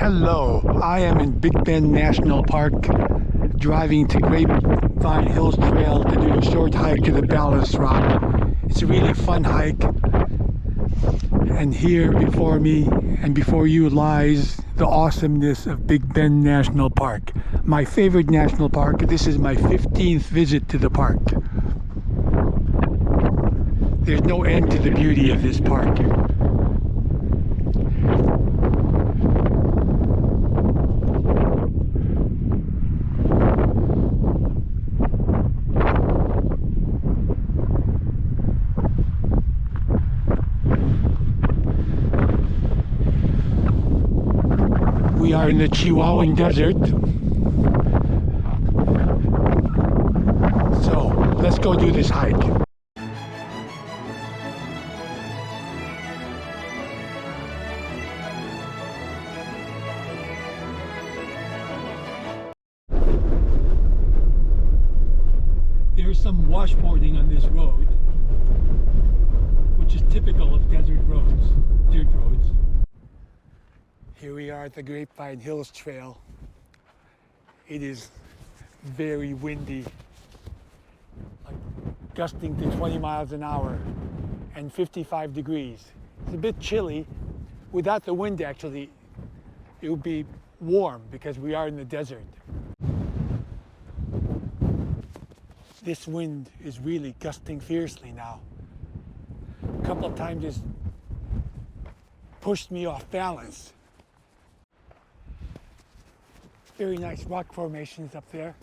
Hello, I am in Big Bend National Park, driving to Grapevine Hills Trail to do a short hike to the Balanced Rock. It's a really fun hike, and here before me and before you lies the awesomeness of Big Bend National Park. My favorite national park. This is my 15th visit to the park. There's no end to the beauty of this park. We are in the Chihuahuan Desert. So let's go do this hike. There's some washboarding on this road, which is typical of desert roads, dirt roads. Here we are at the Grapevine Hills Trail. It is very windy, like gusting to 20 miles an hour and 55 degrees. It's a bit chilly. Without the wind, actually, it would be warm because we are in the desert. This wind is really gusting fiercely now. A couple of times it's pushed me off balance. Very nice rock formations up there.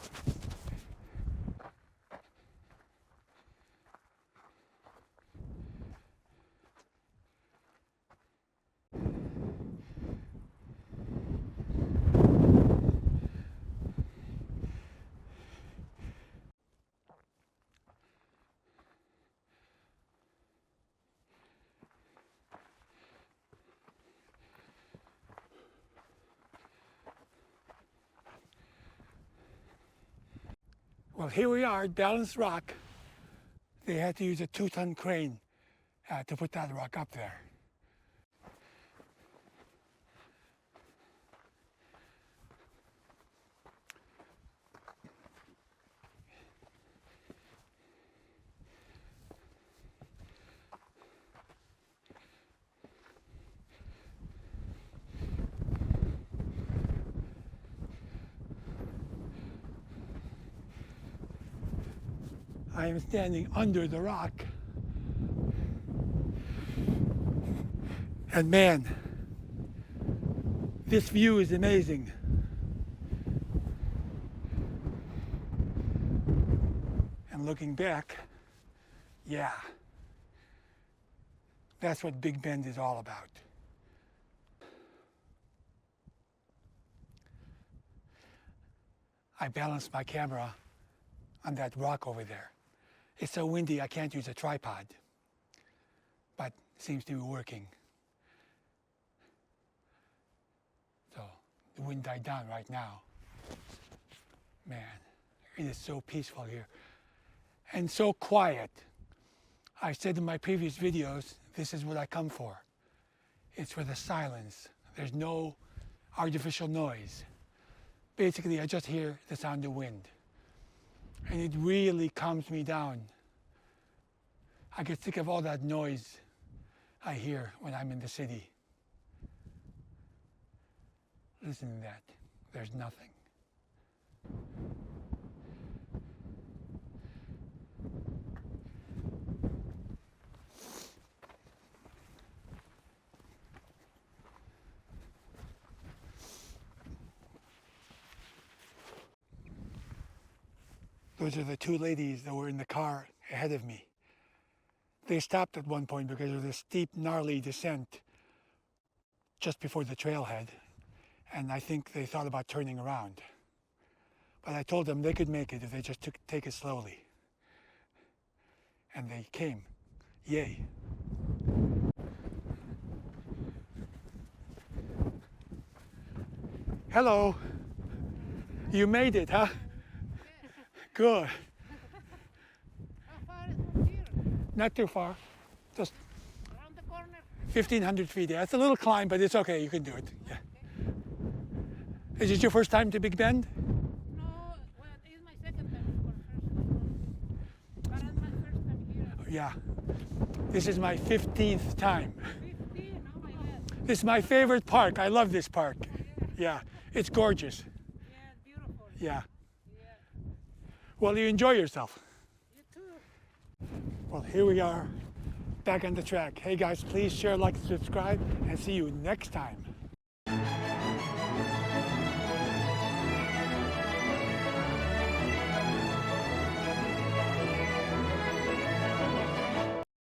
Well, here we are at Balanced Rock. They had to use a 2-ton crane to put that rock up there. I am standing under the rock. And man, this view is amazing. And looking back, yeah, that's what Big Bend is all about. I balanced my camera on that rock over there. It's so windy I can't use a tripod, but it seems to be working. So the wind died down right now. Man, it is so peaceful here and so quiet. I said in my previous videos, this is what I come for. It's for the silence. There's no artificial noise. Basically, I just hear the sound of wind. And it really calms me down. I get sick of all that noise I hear when I'm in the city. Listen to that. There's nothing. Those are the two ladies that were in the car ahead of me. They stopped at one point because of the steep, gnarly descent just before the trailhead, and I think they thought about turning around. But I told them they could make it if they just take it slowly. And they came. Yay. Hello. You made it, huh? Good. How far is from here? Not too far. Just Around the corner? 1,500 feet. Yeah, it's a little climb, but it's okay. You can do it. Yeah. Is this your first time to Big Bend? No, well, it's my second time for first. But it's my first time here. Yeah. This is my 15th time. 15, oh my God. This is my favorite park. I love this park. Yeah, it's gorgeous. Yeah, it's beautiful. Yeah. Yeah. Well, you enjoy yourself. You too. Well, here we are, back on the track. Hey guys, please share, like, subscribe, and see you next time.